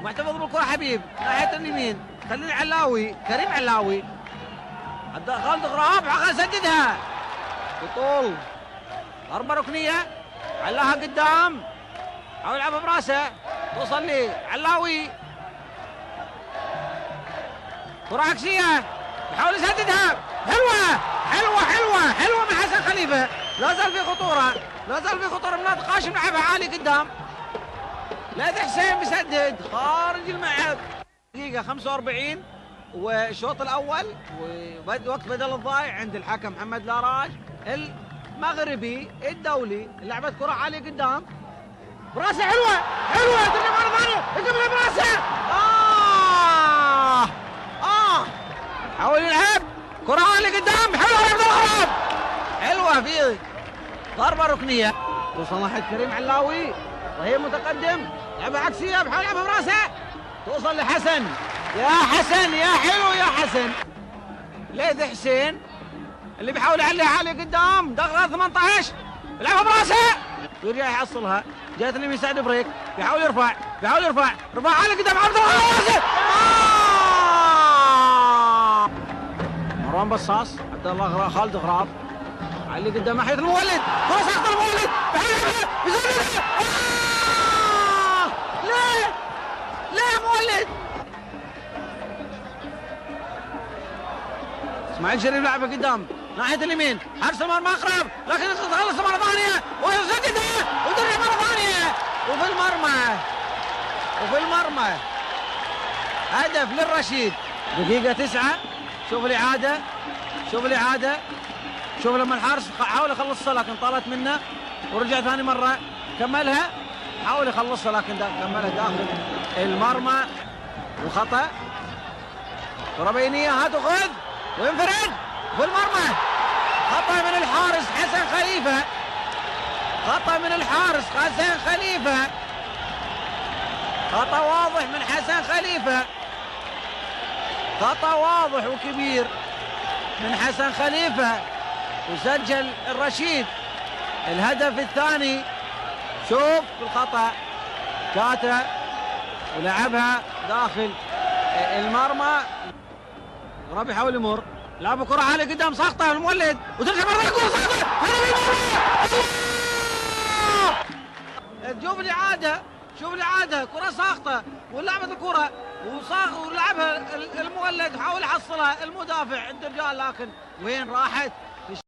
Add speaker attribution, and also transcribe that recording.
Speaker 1: محتفظ بالكره حبيب ناحيه اليمين، خليل علاوي، كريم علاوي، خالد غراب سددها بطول، ضربه ركنيه، علاها قدام، حاول يلعبها براسه، توصل لي علاوي، كره عكسيه، يحاول يسددها، حلوه حلوه حلوه حلوه من حسن خليفه، لا زال في خطوره، لا زال في خطوره من نادي قاشم، لعبها عالي قدام، لاذع حسين بيسدد خارج الملعب. دقيقه 45 والشوط الاول، ووقت بدل الضايع عند الحكم محمد لاراج المغربي الدولي. لعبت كره عاليه قدام، براسه حلوه حلوه، ترجع مره ثانيه، ترجع براسه، حاول يلعب كره عاليه قدام، حلوه يا عبد الغراب، حلوه في ضربه ركنيه، توصل ناحيه كريم علاوي وهي متقدم، لعبه عكسيه، بحاول يلعبها براسه، توصل لحسن، يا حسن يا حلو يا حسن، لاذع حسين اللي بيحاول يعليها عاليه قدام، دخلها 18، يلعبها براسه، ويرجع يحصلها، جات اليمين سعد بريك، بيحاول يرفع، رفع عالي قدام عبد الله، مروان بصاص، عبد الله خالد غراب، علي قدام ناحيه المولد، كره سقط المولد، ليه مولد؟ اسماعيل شريف لعبه قدام ناحيه اليمين، حارس المرمى اقرب، لكن تخلص مره ثانيه ويسددها وترجع مره ثانيه، وفي المرمى هدف للرشيد. دقيقه 9، شوف الاعاده، شوف لما الحارس حاول يخلصها لكن طالت منه، ورجع ثاني مره كملها، حاول يخلصها لكن كملها داخل المرمى، وخطا، كره بينيه، هات وخذ وينفرد في المرمى، خطا من الحارس حسن خليفه، خطا واضح من حسن خليفه، خطا واضح وكبير من حسن خليفه، وسجل الرشيد الهدف الثاني. شوف الخطا، كاتا ولعبها داخل المرمى، غراب يحاول يمر، لعبوا كره عاليه قدام، ساقطه المولد، وترجع مره ثانيه، كره ساقطه، شوف الاعاده، كره ساقطه، ولعبت الكره ولعبها المولد، حاول يحصلها المدافع عند الرجال، لكن وين راحت؟